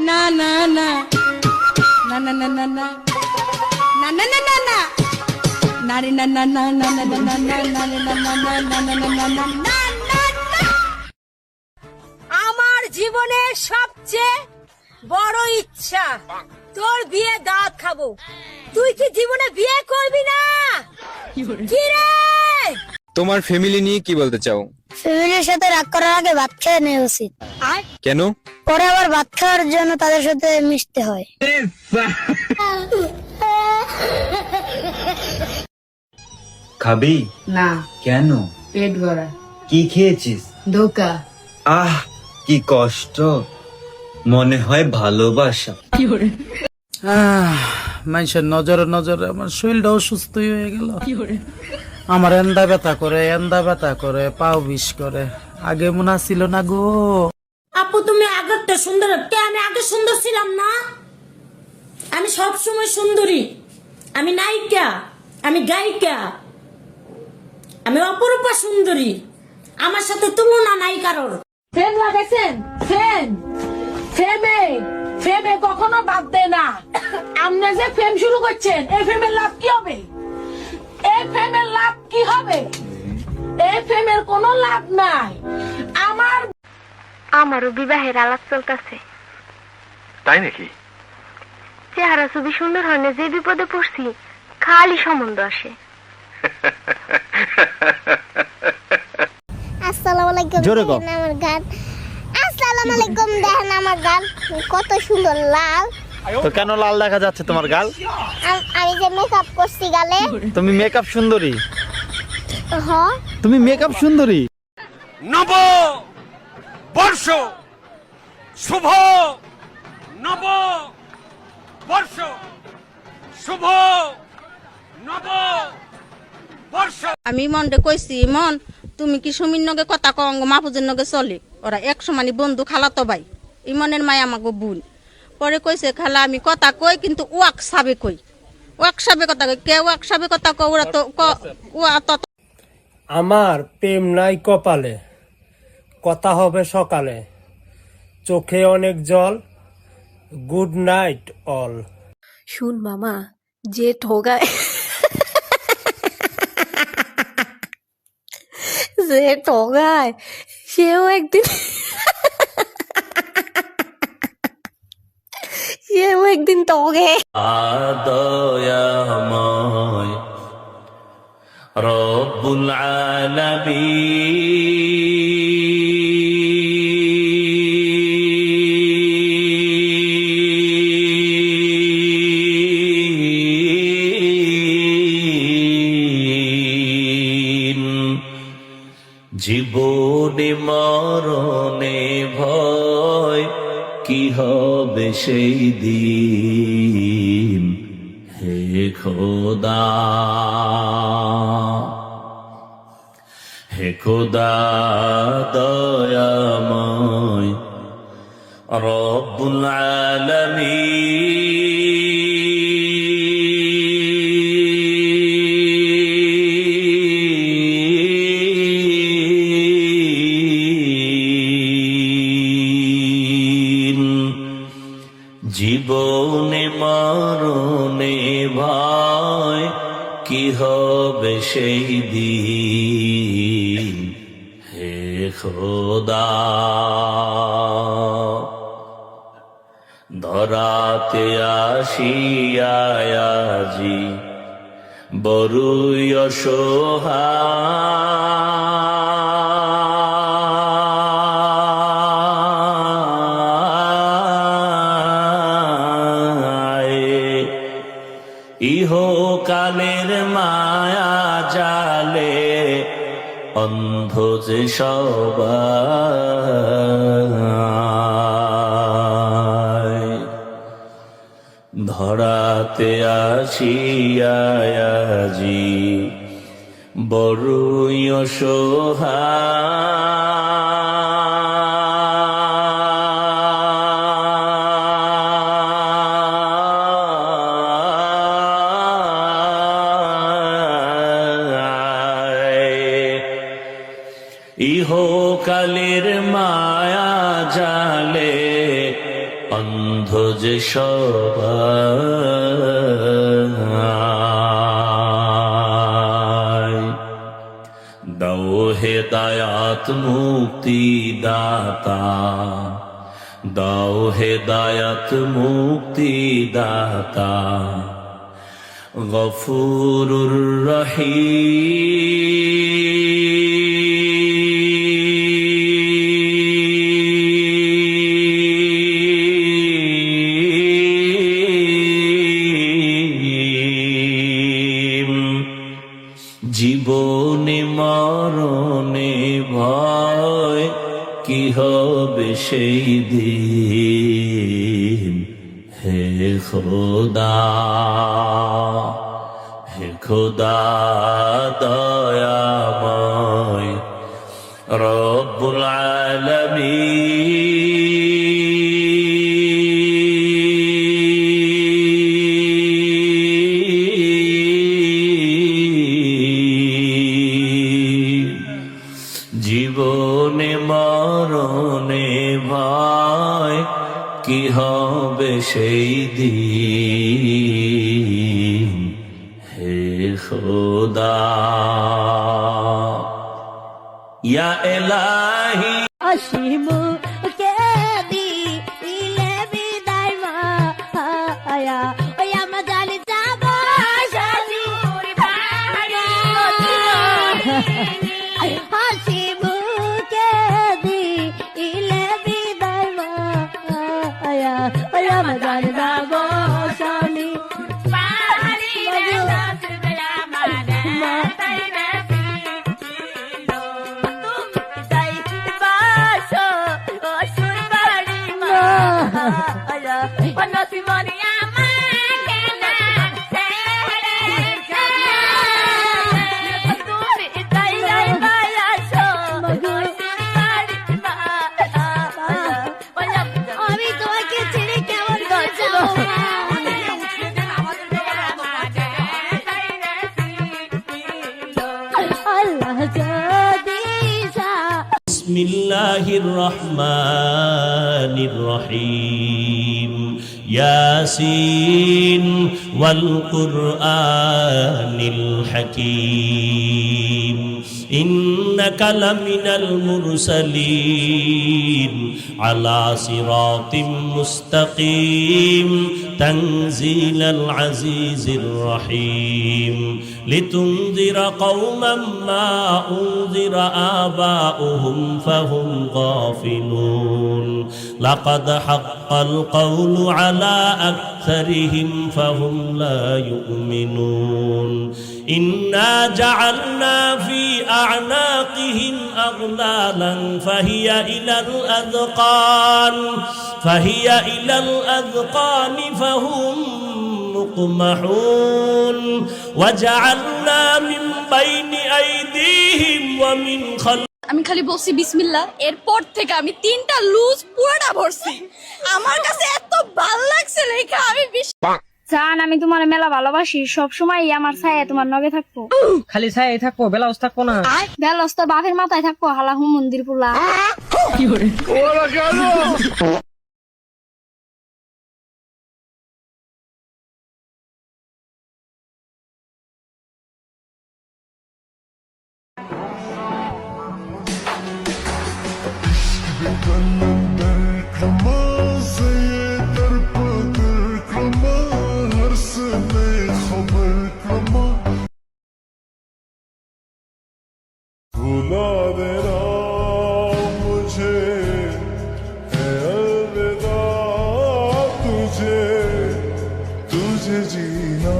না না না না না না না না না না না না না নারে না না না না না না না না না না না না না না না না। আমার জীবনের সবচেয়ে বড় ইচ্ছা তোর বিয়ে দাঁত খাবো। তুই কি জীবনে বিয়ে করবি না? কি রে? তোমার ফ্যামিলি নিয়ে কি বলতে চাও? ফ্যামিলির সাথে রাগ করার আগে ভাত খেয়ে নেওয়া উচিত। কেন? পরে আবার ভাত খাওয়ার জন্য তাদের সাথে মিশতে হয়। খাবি না, কেন? পেট ভরা। কি খেয়েছিস? ধোকা। আহ কি কষ্ট, মনে হয় ভালোবাসা। মানুষের নজরে নজরে আমার শরীরটা অসুস্থ হয়ে গেল। আমার এন্দা ব্যথা করে পাও বিষ করে। আগে মনে ছিল না গো। আপু তুমি আগেরটা সুন্দর, কে আমি আগে সুন্দর ছিলাম না? আমি সব সময় সুন্দরী। আমি নায়িকা, আমি গায়িকা, আমি অপরূপা সুন্দরী। আমার সাথে তুলনা নাই কারোর। ফেম লাগাইছেন? ফেমে কখনো বাদ দেয় না। আপনি যে ফেম শুরু করছেন, এই ফেমের লাভ কি হবে? এই ফেমের লাভ কি হবে? এই ফেমের কোনো লাভ নাই। আমারও বিবাহের আলাপ চলতেছে। তাই নাকি? চেহারা ছবি সুন্দর হলে যে বিপদে পড়ছি খালি সম্বন্ধ আসে। আসসালামু আলাইকুম। দেখেন আমার গান। আসসালামু আলাইকুম, দেখেন আমার গান কত সুন্দর লাল। তো কেন লাল দেখা যাচ্ছে তোমার গাল? আমি যে মেকআপ করছি গালে। তুমি মেকআপ সুন্দরী। হ্যাঁ, তুমি মেকআপ সুন্দরী। নব বর্ষ শুভ, নব বর্ষ শুভ, নব বর্ষ। আমি মনরে কইছি, মন তুমি কি সুমির নগে কথা কঙ্গ মাহফুজের নগে চলে, ওরা এক সমানি বন্ধু খালাতো ভাই। ইমনের মায় আমাকে বোন। পরে কইছে খালা আমি কথা কই কিন্তু ওয়াক সাবে কই, ওয়াক সাবে কথা কই। কে ওয়াক সাবে কথা কই? ওরা তো ওয়া তত। আমার প্রেম নাই কপালে, কথা হবে সকালে। চোখে অনেক জল, গুড নাইট অল। শুন মামা, যে ঠগায় সেও একদিন ঠগে। দয়াময় রব্বুল আলামিন। জীবনে মরণে ভয়, কি হবে সেই দিন। হে খোদা, হে খোদা দয়াময় রব্বুল আলামিন। জীবনে মরণে ভয়, কি হবে সেই দিন। হে খোদা, ধরাতে আসিয়াজি বড়ই অসহায়। ইহকালের মায়া জালে অন্ধ যে সবাই। ধরাতে আসিয়াজি বড়ই অসহায়। ইহকালের মায়া জালে অন্ধ যে সবাই দাও হেদায়াত মুক্তি দাতা দাও হেদায়াত মুক্তি দাতা গফুরুর রহিম জীবনে মরণে ভয় কি হবে সেই দিন হে খোদা হে খোদা দয়াময় রব্বুল আলামিন জীবনে মরণে ভয় কি হবে সেই দিন হে খোদা ইয়া ইলাহি অসীমু কে দিলে বিদায় মায়া ওই আমার জানি যাব শাশুড়ি বাড়ি হাসিমু কে দিলে বিদায় মায়া ওই আমার জানি যাব স্বামী আমি তোমাকে ছেড়ে কেমন আল্লাহ বিসমিল্লাহির রহমানির রহিম ইয়াসিন ওয়াল কুরআনিল হাকীম ইন্নাকা লামিনাল মুরসালিন আলা সিরাতিম মুস্তাকিম তানজিলাল আজিজির রহিম লিতুনযিরা কওমান মা উনযিরা আবাউহুম ফাহুম গাফিলুন লাকাদ হাক্কাল কওলু আলা আকসারিহিম ফাহুম লা ইউমিনুন ইন্না জাআলনা ফি আ'নাকিহিম আগলালান ফাহিয়া ইলাল আযকান ফাহুম মুকমাহুন ওয়াজআলনা মিন বাইনি আইদিহিম ওয়া মিন আমি খালি বলছি বিসমিল্লাহ, এরপর থেকে আমি 3টা লুজ পুরোটা ভরছি। আমার কাছে এত ভালো লাগছে লেখা আমি জান আমি তোমার মেলা ভালোবাসি, সব সময় আমার ছায়া তোমার নগে থাকবো। খালি ছায়াই থাকবো, বেলাউজ থাকবো না? বেলাউজ তো বাপের মাথায় থাকবো, হালাহু মন্দির পোলা। भुला देना मुझे है अलविदा तुझे तुझे जीना